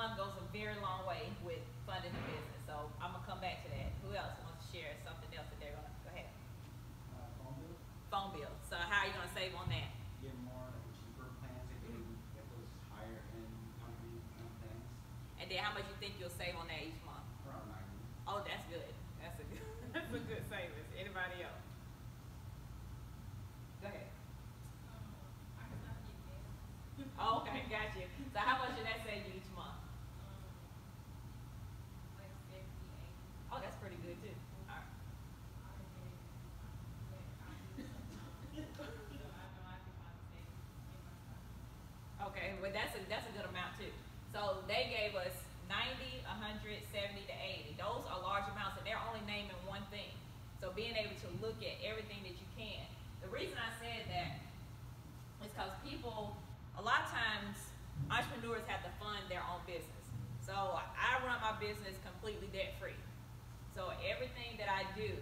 month goes a very long way with funding the business. So I'm gonna come back to that. Who else wants to share something else that they're gonna go ahead? Phone bill. Phone bill. So how are you gonna save on that? Get more cheaper plans if you get those higher end company plans. And then how much you think you'll save on that each month? Around 90. Oh, that's good. That's a good that's a good savings. Anybody else? Go ahead. Oh, okay, got you. So how much should that save you each month? Like 50, 80. Oh, that's pretty good too. All right. Okay, well that's a good amount too. So they gave us 90, 100, 70 to 80. Those are large amounts, and they're only naming one thing. So being able to look at everything that you can. The reason I said that is because people, a lot of times, entrepreneurs have to fund their own business. So I run my business completely debt free. So everything that I do,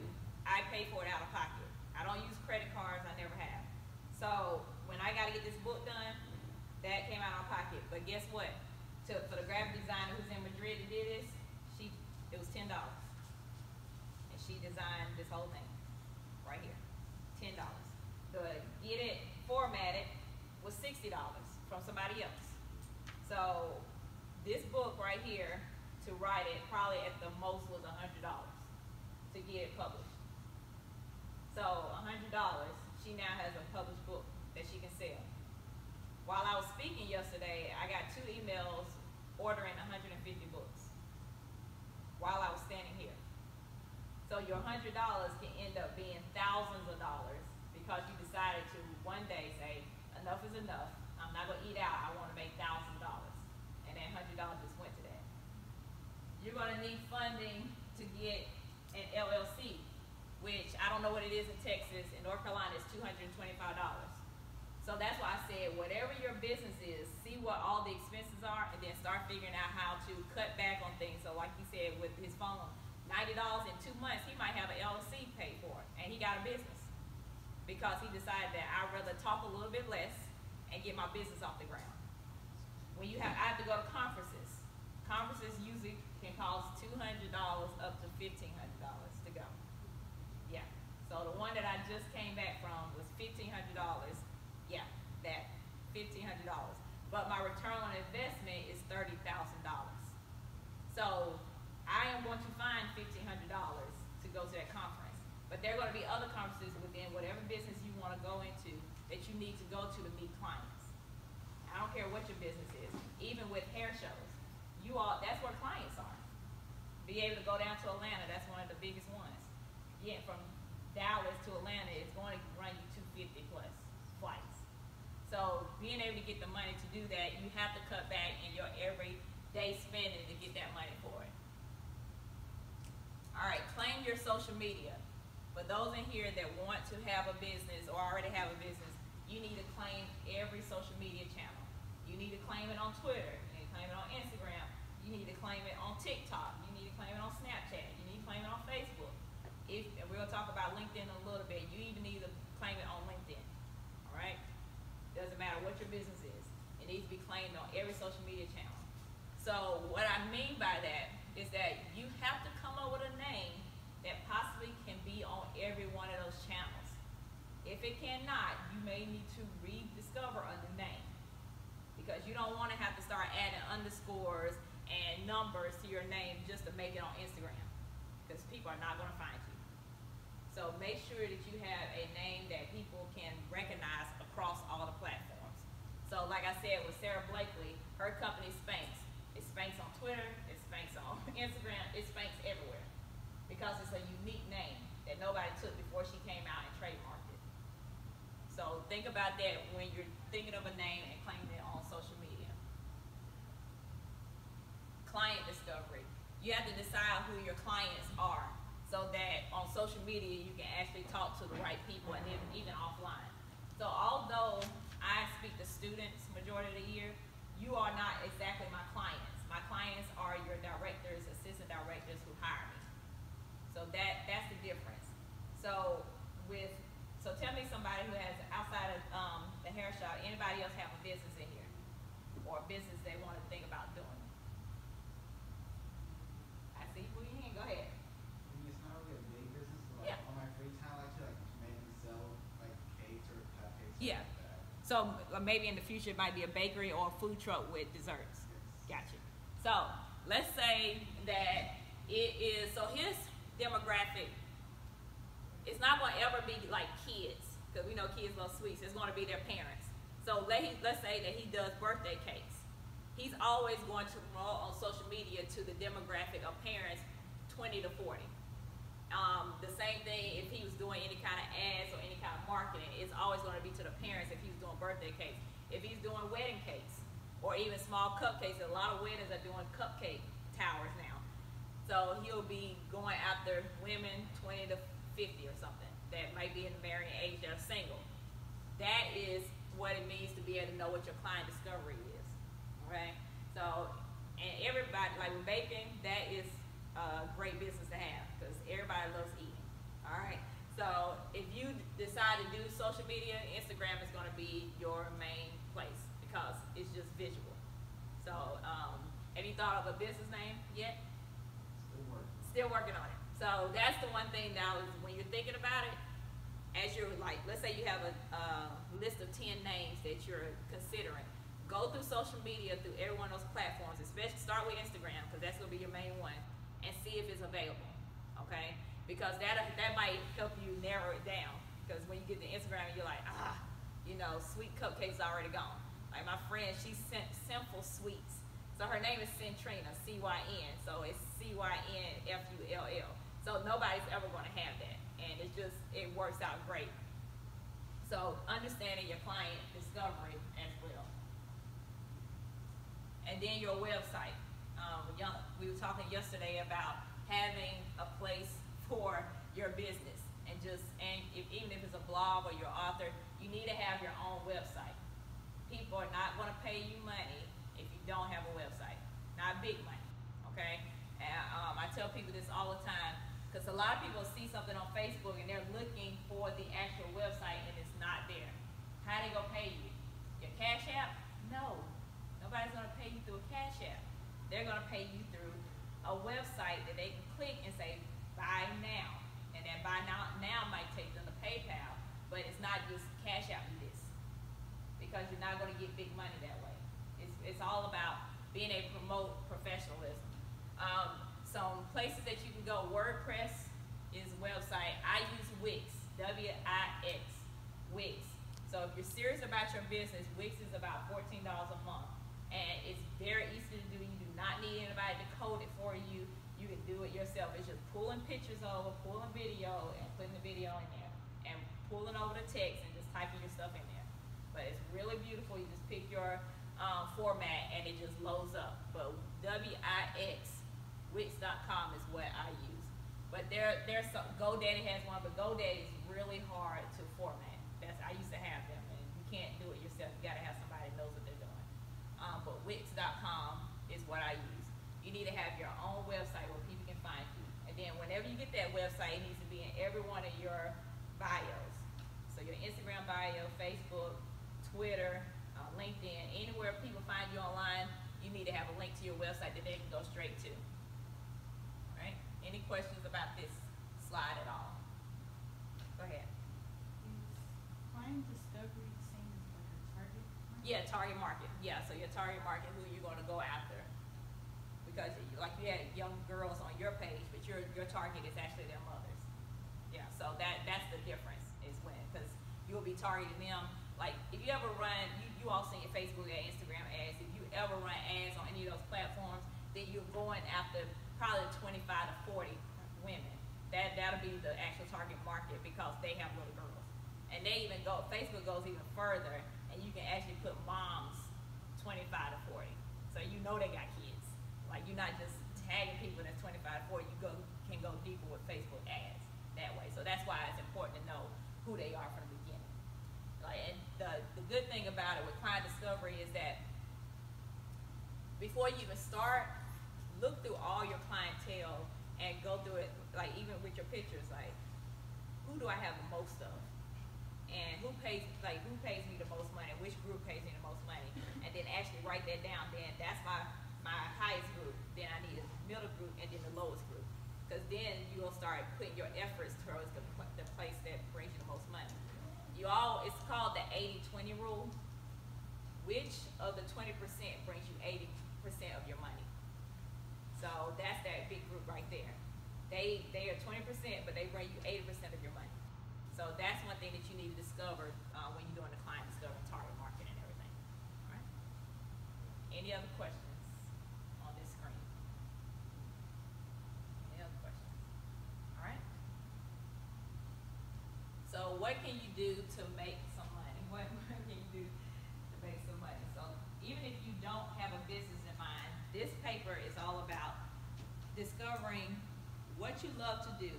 I pay for it out of pocket. I don't use credit cards, I never have. So when I got to get this book done, that came out of my pocket. But guess what? For the graphic designer who's in Madrid that did this, it was $10. And she designed this whole thing right here, $10. To get it formatted was $60 from somebody else. So this book right here, to write it, probably at the most was $100 to get it published. So $100, she now has a published book that she can sell. While I was speaking yesterday, I got 2 emails ordering 150 books while I was standing here. So your $100 can end up being thousands of dollars because you decided to one day say, enough is enough. I'm not going to eat out. I want to make $1,000. And that $100 just went to that. You're going to need funding to get an LLC, which I don't know what it is in Texas. In North Carolina, it's $225. So that's why I said, whatever your business is, see what all the expenses are, and then start figuring out how to cut back on things. So like you said, with his phone, $90 in 2 months, he might have an LLC paid for it, and he got a business because he decided that I'd rather talk a little bit less and get my business off the ground. When I have to go to conferences. Conferences usually can cost $200 up to $1,500 to go. Yeah. So the one that I just came back from was $1,500. Yeah, that $1,500. But my return on investment is $30,000. So I am going to find $1,500 to go to that conference. But there are going to be other conferences within whatever business you want to go into that you need to go to meet clients. I don't care what your business is. Even with hair shows, that's where clients are. Be able to go down to Atlanta, that's one of the biggest ones. Yeah, from Dallas to Atlanta, it's going to run you 250 plus flights. So being able to get the money to do that, you have to cut back in your everyday spending to get that money for it. All right, claim your social media. For those in here that want to have a business or already have a business, you need to claim every social media channel. You need to claim it on Twitter. You need to claim it on Instagram. You need to claim it on TikTok. You need to claim it on Snapchat. You need to claim it on Facebook. And we're going to talk about LinkedIn in a little bit. You even need to claim it on LinkedIn. All right? Doesn't matter what your business is. It needs to be claimed on every social media channel. So what I mean by that is that you have to come up with a name that possibly can be on every one of those channels. If it cannot, you may need to rediscover a new name because you don't want to have to start adding underscores and numbers to your name just to make it on Instagram because people are not going to find you. So make sure that you have a name that people can recognize across all the platforms. So like I said with Sarah Blakely, her company Spanx. It Spanx on Twitter, it Spanx on Instagram, it Spanx everywhere because it's a unique name that nobody took before she came out and trademarked it. So think about that when you're thinking of a name and claiming it on social media. Client discovery. You have to decide who your clients are so that on social media you can actually talk to the right people and then even offline. So although I speak to students majority of the year, you are not exactly my clients. My clients are your directors, assistant directors who hire me. So that's the difference. So tell me somebody who has, outside of the hair shop, anybody else have a business in here? Or a business they want to think about doing? So maybe in the future it might be a bakery or a food truck with desserts. Gotcha. So let's say that it is, so his demographic, it's not going to ever be like kids, because we know kids love sweets. It's going to be their parents. So let's say that he does birthday cakes. He's always going to promote on social media to the demographic of parents 20 to 40. The same thing if he was doing any kind of ads or any kind of marketing, it's always going to be to the parents if he's doing birthday cakes. If he's doing wedding cakes or even small cupcakes, a lot of weddings are doing cupcake towers now. So he'll be going after women 20 to 50 or something that might be in the marrying age that are single. That is what it means to be able to know what your client discovery is. Okay? So, and everybody, like with baking, that is a great business to have because everybody loves eating. All right? So if you decide to do social media, Instagram is going to be your main place because it's just visual. So have you thought of a business name yet? Still working on it. So that's the one thing now is when you're thinking about it, as you're like, let's say you have a list of 10 names that you're considering. Go through social media, through every one of those platforms, especially start with Instagram because that's going to be your main one, and see if it's available, okay? Because that might help you narrow it down because when you get to Instagram, you're like, sweet cupcakes already gone. Like my friend, she's Sinful Sweets. So her name is Centrina, C-Y-N, so it's C-Y-N-F-U-L-L. So nobody's ever going to have that, and it works out great. So understanding your client discovery as well. And then your website. We were talking yesterday about having a place for your business, and even if it's a blog or your author, you need to have your own website. People are not going to pay you money if you don't have a website, not big money, okay? And I tell people this all the time because a lot of people see something on Facebook and they're looking for the actual website and it's not there. How they gonna pay you? Your Cash App? No, nobody's gonna pay you through a Cash App. They're gonna pay you through a website that they can click and say buy now, and that buy now might take them to PayPal, but it's not just Cash App this because you're not gonna get big money that way. It's all about being able to promote professionalism. Some places that you can go, WordPress is a website. I use Wix, W-I-X, Wix. So if you're serious about your business, Wix is about $14 a month. And it's very easy to do. You do not need anybody to code it for you. You can do it yourself. It's just pulling pictures over, pulling video, and putting the video in there. And pulling over the text and just typing your stuff in there. But it's really beautiful. You just pick your format and it just loads up. But W-I-X, Wix.com is what I use. But there's some, GoDaddy has one, but GoDaddy is really hard to format. I used to have them, and you can't do it yourself. You gotta have somebody that knows what they're doing. But Wix.com is what I use. You need to have your own website where people can find you. And then whenever you get that website, it needs to be in every one of your bios. So your Instagram bio, Facebook, Twitter, LinkedIn, anywhere people find you online, you need to have a link to your website that they can go straight to. Any questions about this slide at all? Go ahead. Is client discovery the same as like your target market? Yeah, target market. Yeah, so your target market, who you're going to go after. Because like you had young girls on your page, but your target is actually their mothers. Yeah, so that's the difference is when, because you'll be targeting them. Like if you ever run, you all see your Facebook and Instagram ads, if you ever run ads on any of those platforms, then you're going after probably 25 to 40 women. That'll be the actual target market because they have little girls. And they even go, Facebook goes even further, and you can actually put moms 25 to 40. So you know they got kids. Like you're not just tagging people that's 25 to 40, you can go deeper with Facebook ads that way. So that's why it's important to know who they are from the beginning. Like, and the good thing about it with client discovery is that before you even start, look through all your clientele and go through it, like even with your pictures, like who do I have the most of, and who pays me the most money, which group pays me the most money, and then actually write that down. Then that's my highest group. Then I need a middle group and then the lowest group, because then you will start putting your efforts towards the place that brings you the most money. It's called the 80-20 rule. 20% brings you 80% of your money. So that's that big group right there. They are 20%, but they bring you 80% of your money. So that's one thing that you need to discover when you're doing the client discovery, target market, and everything. All right. Any other questions on this screen? Any other questions? All right. So what can you do to make some money? What can you do to make some money? So even if you don't have a business in mind, this paper is all about discovering what you love to do